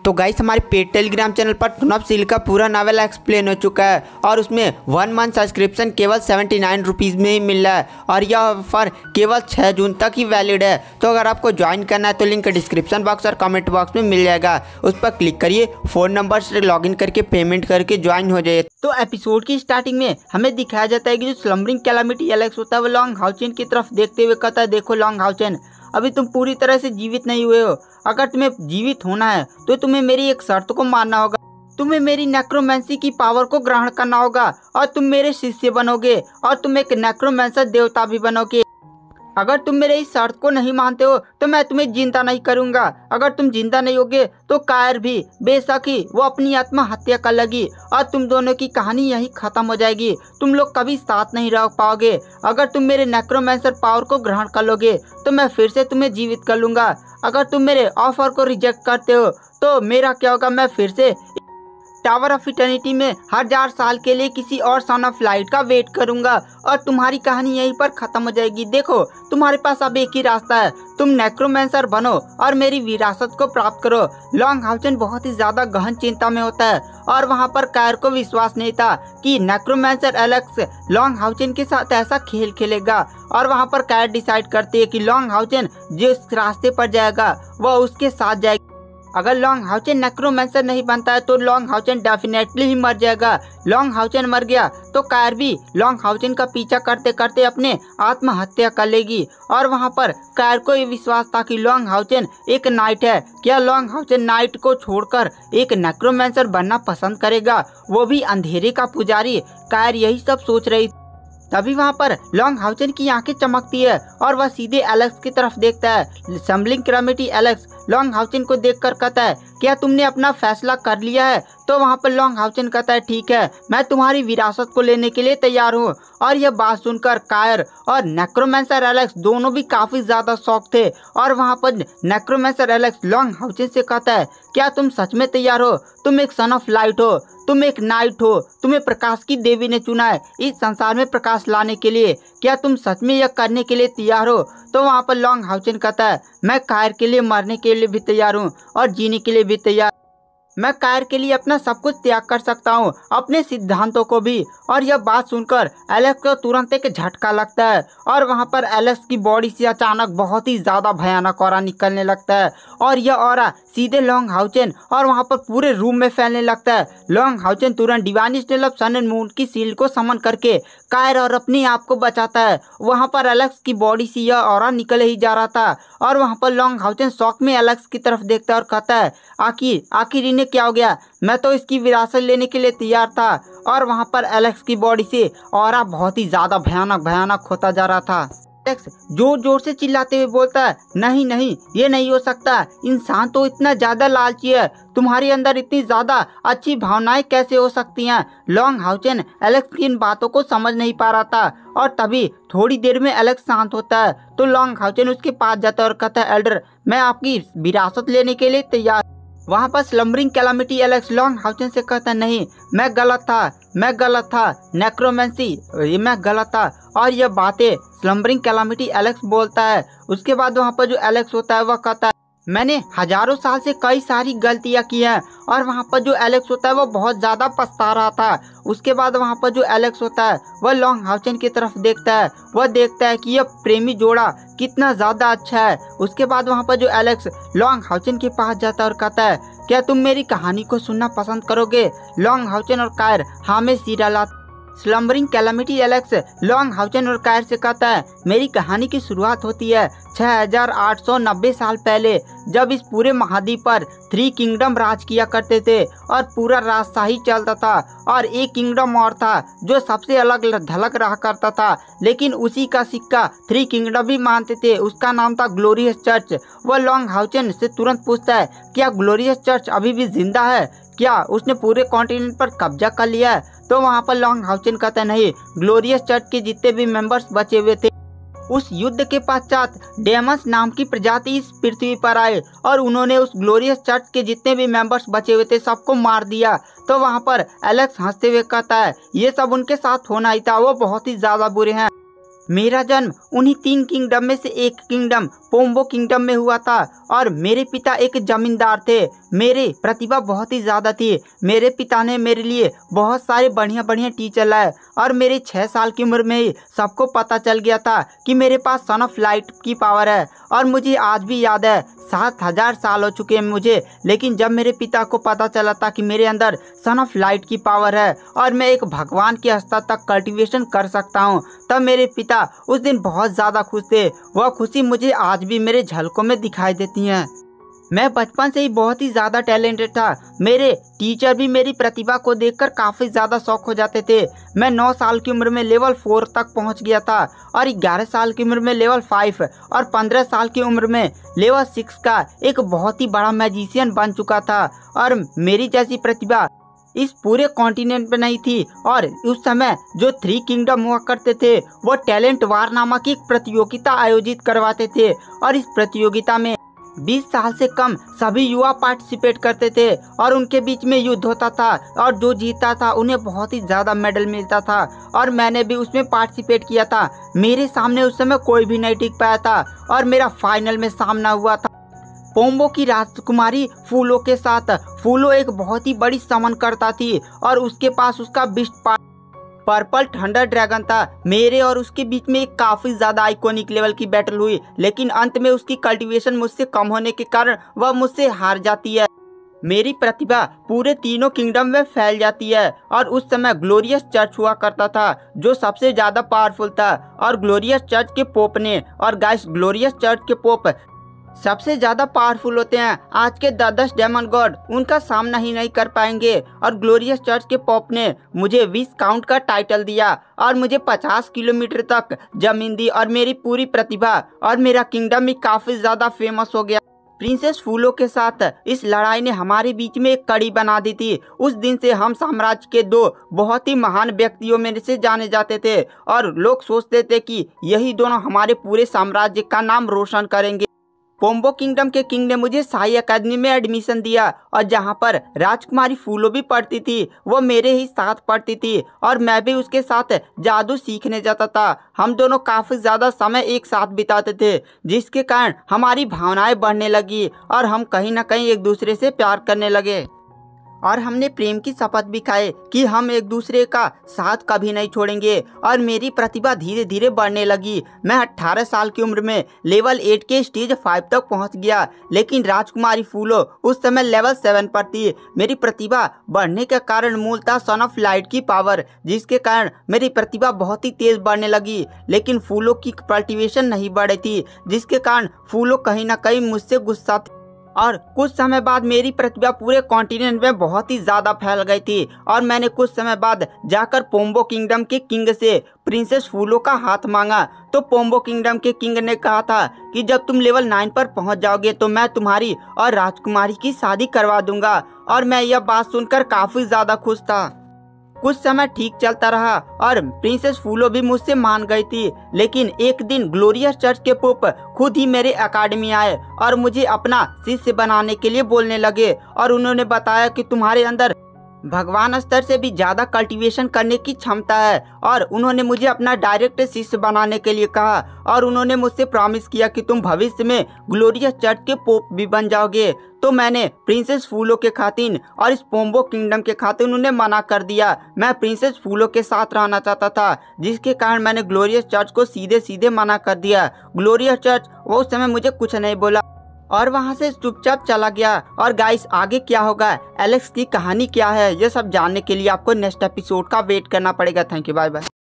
तो गाइस हमारे paid Telegram channel पर टुनअप सील का पूरा नावल एक्सप्लेन हो चुका है और उसमें 1 मंथ सब्सक्रिप्शन केवल 79 रुपीज़ में ही मिल रहा है और यह ऑफर केवल 6 जून तक ही वैलिड है। तो अगर आपको ज्वाइन करना है तो लिंक डिस्क्रिप्शन बॉक्स और कमेंट बॉक्स में मिल जाएगा, उस पर क्लिक करिए, फ़ोन नंबर से लॉगिन करके पेमेंट करके ज्वाइन हो जाइए। तो एपिसोड की स्टार्टिंग में हमें दिखाया जाता है कि जो स्लम्बरिंग कैलामिटी एलेक्स होता है वो लॉन्ग हाउचेन की तरफ देखते हुए कहता है, देखो लॉन्ग हाउचेन, अभी तुम पूरी तरह से जीवित नहीं हुए हो। अगर तुम्हें जीवित होना है तो तुम्हें मेरी एक शर्त को मानना होगा, तुम्हें मेरी नेक्रोमेंसी की पावर को ग्रहण करना होगा और तुम मेरे शिष्य बनोगे और तुम एक नेक्रोमेंसर देवता भी बनोगे। अगर तुम मेरे इस शर्त को नहीं मानते हो तो मैं तुम्हें जिंदा नहीं करूंगा। अगर तुम जिंदा नहीं होगे तो कायर भी बेशक ही वो अपनी आत्महत्या कर लेगी और तुम दोनों की कहानी यहीं खत्म हो जाएगी। तुम लोग कभी साथ नहीं रह पाओगे। अगर तुम मेरे नेक्रोमेंसर पावर को ग्रहण कर लोगे तो मैं फिर से तुम्हें जीवित कर लूंगा। अगर तुम मेरे ऑफर को रिजेक्ट करते हो तो मेरा क्या होगा, मैं फिर से टावर ऑफ इटर्निटी में 1000 साल के लिए किसी और सन ऑफ लाइट का वेट करूंगा और तुम्हारी कहानी यहीं पर खत्म हो जाएगी। देखो तुम्हारे पास अब एक ही रास्ता है, तुम नेक्रोमेंसर बनो और मेरी विरासत को प्राप्त करो। लॉन्ग हाउचेन बहुत ही ज्यादा गहन चिंता में होता है और वहां पर कायर को विश्वास नहीं था कि नेक्रोमेंसर एलेक्स लॉन्ग हाउचेन के साथ ऐसा खेल खेलेगा और वहां पर कायर डिसाइड करती है कि लॉन्ग हाउचेन जिस रास्ते पर जाएगा वह उसके साथ जाएगा। अगर लॉन्ग हाउचेन नेक्रोमेंसर नहीं बनता है तो लॉन्ग हाउचेन डेफिनेटली ही मर जाएगा। लॉन्ग हाउचेन मर गया तो कायर भी लॉन्ग हाउचेन का पीछा करते करते अपने आत्महत्या कर लेगी और वहां पर कायर को ये विश्वास था कि लॉन्ग हाउचेन एक नाइट है। क्या लॉन्ग हाउचेन नाइट को छोड़कर एक नेक्रोमेंसर बनना पसंद करेगा, वो भी अंधेरे का पुजारी? कायर यही सब सोच रही। तभी वहां पर लॉन्ग हाउचेन की आंखें चमकती है और वह सीधे एलेक्स की तरफ देखता है। Slumbering calamity Alex long Haochen को देखकर कहता है, क्या तुमने अपना फैसला कर लिया है? तो वहां पर लॉन्ग हाउचेन कहता है, ठीक है, मैं तुम्हारी विरासत को लेने के लिए तैयार हूँ। और यह बात सुनकर कायर और नेक्रोमेंसर एलेक्स दोनों भी काफी ज्यादा शौक थे और वहां पर नेक्रोमेंसर एलेक्स लॉन्ग हाउचेन से कहता है, क्या तुम सच में तैयार हो? तुम एक सन ऑफ लाइट हो, तुम एक नाइट हो, तुम्हें प्रकाश की देवी ने चुना है इस संसार में प्रकाश लाने के लिए। क्या तुम सच में यह करने के लिए तैयार हो? तो वहाँ पर लॉन्ग हाउचेन कहता है, मैं कायर के लिए मरने के लिए भी तैयार हूँ और जीने के लिए भी तैयार। मैं कायर के लिए अपना सब कुछ त्याग कर सकता हूँ, अपने सिद्धांतों को भी। और यह बात सुनकर एलेक्स को तुरंत एक झटका लगता है और वहाँ पर एलेक्स की बॉडी से अचानक बहुत ही ज़्यादा भयानक ऑरा निकलने लगता है और यह ऑरा सीधे लॉन्ग हाउचेन और वहाँ पर पूरे रूम में फैलने लगता है। लॉन्ग हाउचेन तुरंत divine stele of sun and moon की सील को समन करके कायर और अपने आप को बचाता है। वहाँ पर एलेक्स की बॉडी से यह ऑरा निकल ही जा रहा था और वहाँ पर लॉन्ग हाउचेन शॉक में एलेक्स की तरफ देखता है और कहता है, आखिर इन्हें क्या हो गया? मैं तो इसकी विरासत लेने के लिए तैयार था। और वहाँ पर एलेक्स की बॉडी से ऑरा बहुत ही ज्यादा भयानक होता जा रहा था। एलेक्स जोर जोर से चिल्लाते हुए बोलता है, नहीं नहीं, ये नहीं हो सकता, इंसान तो इतना ज्यादा लालची है, तुम्हारे अंदर इतनी ज्यादा अच्छी भावनाएं कैसे हो सकती हैं? लॉन्ग हाउचेन एलेक्स की इन बातों को समझ नहीं पा रहा था और तभी थोड़ी देर में एलेक्स शांत होता है तो लॉन्ग हाउचेन उसके पास जाता है और कहता है, एल्डर, मैं आपकी विरासत लेने के लिए तैयार। वहाँ पर slumbering calamity Alex long Haochen से कहता, नहीं, मैं गलत था, नेक्रोमेंसी ये मैं गलत था। और यह बातें स्लम्बरिंग कैलामिटी एलेक्स बोलता है। उसके बाद वहाँ पर जो एलेक्स होता है वह कहता है, मैंने हजारों साल से कई सारी गलतियां की हैं। और वहाँ पर जो एलेक्स होता है वो बहुत ज़्यादा पछता रहा था। उसके बाद वहाँ पर जो एलेक्स होता है वह लॉन्ग हाउचेन की तरफ देखता है, वह देखता है कि यह प्रेमी जोड़ा कितना ज़्यादा अच्छा है। उसके बाद वहाँ पर जो एलेक्स लॉन्ग हाउचेन के पास जाता है और कहता है, क्या तुम मेरी कहानी को सुनना पसंद करोगे? लॉन्ग हाउचेन और कायर हाँ में सिर हिलाते। Slumbering calamity Alex long Haochen और कायर से कहता है, मेरी कहानी की शुरुआत होती है 6890 साल पहले, जब इस पूरे महाद्वीप पर 3 किंगडम राज किया करते थे और पूरा राजशाही चलता था। और एक किंगडम और था जो सबसे अलग धलक रहा करता था, लेकिन उसी का सिक्का 3 किंगडम भी मानते थे। उसका नाम था ग्लोरियस चर्च। वह लॉन्ग हाउचेन से तुरंत पूछता है, क्या ग्लोरियस चर्च अभी भी जिंदा है? क्या उसने पूरे कॉन्टिनेंट पर कब्जा कर लिया है? तो वहाँ पर लॉन्ग हाउचेन कहता है, नहीं, ग्लोरियस चर्च के जितने भी मेंबर्स बचे हुए थे उस युद्ध के पश्चात डेमस नाम की प्रजाति इस पृथ्वी पर आए और उन्होंने उस ग्लोरियस चर्च के जितने भी मेंबर्स बचे हुए थे सबको मार दिया। तो वहाँ पर एलेक्स हंसते हुए कहता है, ये सब उनके साथ होना ही था, वो बहुत ही ज्यादा बुरे हैं। मेरा जन्म उन्हीं 3 किंगडम में से एक किंगडम पोम्बो किंगडम में हुआ था और मेरे पिता एक जमींदार थे। मेरी प्रतिभा बहुत ही ज़्यादा थी। मेरे पिता ने मेरे लिए बहुत सारे बढ़िया बढ़िया टीचर लाए और मेरे 6 साल की उम्र में ही सबको पता चल गया था कि मेरे पास सन ऑफ लाइट की पावर है। और मुझे आज भी याद है 7000 साल हो चुके हैं मुझे, लेकिन जब मेरे पिता को पता चला था कि मेरे अंदर सन ऑफ लाइट की पावर है और मैं एक भगवान के स्तर तक कल्टीवेशन कर सकता हूँ, तब मेरे पिता उस दिन बहुत ज़्यादा खुश थे। वह खुशी मुझे आज भी मेरे झलकों में दिखाई देती हैं। मैं बचपन से ही बहुत ही ज़्यादा टैलेंटेड था। मेरे टीचर भी मेरी प्रतिभा को देखकर काफ़ी ज़्यादा शौक हो जाते थे। मैं 9 साल की उम्र में लेवल 4 तक पहुंच गया था और 11 साल की उम्र में लेवल 5 और 15 साल की उम्र में लेवल 6 का एक बहुत ही बड़ा मैजिशियन बन चुका था। और मेरी जैसी प्रतिभा इस पूरे कॉन्टिनेंट में नहीं थी। और उस समय जो 3 किंगडम हुआ करते थे वो टैलेंट वार नामक एक प्रतियोगिता आयोजित करवाते थे और इस प्रतियोगिता में 20 साल से कम सभी युवा पार्टिसिपेट करते थे और उनके बीच में युद्ध होता था और जो जीता था उन्हें बहुत ही ज़्यादा मेडल मिलता था। और मैंने भी उसमें पार्टिसिपेट किया था। मेरे सामने उस समय कोई भी नहीं टिक पाया था और मेरा फाइनल में सामना हुआ था पोम्बो की राजकुमारी फूलो के साथ। फूलो एक बहुत ही बड़ी समन करता थी और उसके पास उसका बिस्ट पर्पल थंडर ड्रैगन था। मेरे और उसके बीच में एक काफ़ी ज़्यादा आइकॉनिक लेवल की बैटल हुई, लेकिन अंत में उसकी कल्टीवेशन मुझसे कम होने के कारण वह मुझसे हार जाती है। मेरी प्रतिभा पूरे तीनों किंगडम में फैल जाती है और उस समय ग्लोरियस चर्च हुआ करता था जो सबसे ज़्यादा पावरफुल था। और ग्लोरियस चर्च के पोप ने, और गाइस ग्लोरियस चर्च के पोप सबसे ज़्यादा पावरफुल होते हैं। आज के 10 डेमन गॉड उनका सामना ही नहीं कर पाएंगे। और ग्लोरियस चर्च के पॉप ने मुझे विस्काउंट का टाइटल दिया और मुझे 50 किलोमीटर तक जमीन दी और मेरी पूरी प्रतिभा और मेरा किंगडम भी काफ़ी ज़्यादा फेमस हो गया। प्रिंसेस फूलो के साथ इस लड़ाई ने हमारे बीच में एक कड़ी बना दी थी। उस दिन से हम साम्राज्य के 2 बहुत ही महान व्यक्तियों में से जाने जाते थे और लोग सोचते थे कि यही दोनों हमारे पूरे साम्राज्य का नाम रोशन करेंगे। पोम्बो किंगडम के किंग ने मुझे शाही एकेडमी में एडमिशन दिया और जहां पर राजकुमारी फूलो भी पढ़ती थी वो मेरे ही साथ पढ़ती थी और मैं भी उसके साथ जादू सीखने जाता था। हम दोनों काफ़ी ज़्यादा समय एक साथ बिताते थे जिसके कारण हमारी भावनाएं बढ़ने लगी और हम कहीं ना कहीं एक दूसरे से प्यार करने लगे। और हमने प्रेम की शपथ भी खाए कि हम एक दूसरे का साथ कभी नहीं छोड़ेंगे। और मेरी प्रतिभा धीरे धीरे बढ़ने लगी। मैं 18 साल की उम्र में लेवल 8 के स्टेज 5 तक पहुंच गया, लेकिन राजकुमारी फूलो उस समय लेवल 7 पर थी। मेरी प्रतिभा बढ़ने के कारण मूलतः सन ऑफ लाइट की पावर, जिसके कारण मेरी प्रतिभा बहुत ही तेज बढ़ने लगी, लेकिन फूलो की कल्टीवेशन नहीं बढ़ी थी, जिसके कारण फूलो कहीं ना कहीं मुझसे गुस्सा थी। और कुछ समय बाद मेरी प्रतिभा पूरे कॉन्टिनेंट में बहुत ही ज़्यादा फैल गई थी और मैंने कुछ समय बाद जाकर पोम्बो किंगडम के किंग से प्रिंसेस फूलो का हाथ मांगा। तो पोम्बो किंगडम के किंग ने कहा था कि जब तुम लेवल 9 पर पहुंच जाओगे तो मैं तुम्हारी और राजकुमारी की शादी करवा दूंगा। और मैं यह बात सुनकर काफ़ी ज़्यादा खुश था। कुछ समय ठीक चलता रहा और प्रिंसेस फूलो भी मुझसे मान गई थी, लेकिन एक दिन ग्लोरियस चर्च के पोप खुद ही मेरे एकेडमी आए और मुझे अपना शिष्य बनाने के लिए बोलने लगे और उन्होंने बताया कि तुम्हारे अंदर भगवान स्तर से भी ज़्यादा कल्टीवेशन करने की क्षमता है। और उन्होंने मुझे अपना डायरेक्ट शिष्य बनाने के लिए कहा और उन्होंने मुझसे प्रॉमिस किया कि तुम भविष्य में ग्लोरियस चर्च के पोप भी बन जाओगे। तो मैंने प्रिंसेस फूलो के खातिर और इस पोम्बो किंगडम के खातिर उन्हें मना कर दिया। मैं प्रिंसेस फूलो के साथ रहना चाहता था, जिसके कारण मैंने ग्लोरियस चर्च को सीधे सीधे मना कर दिया। ग्लोरियस चर्च वो उस समय मुझे कुछ नहीं बोला और वहां से चुपचाप चला गया। और गाइस आगे क्या होगा, एलेक्स की कहानी क्या है, ये सब जानने के लिए आपको नेक्स्ट एपिसोड का वेट करना पड़ेगा। Thank you, bye bye.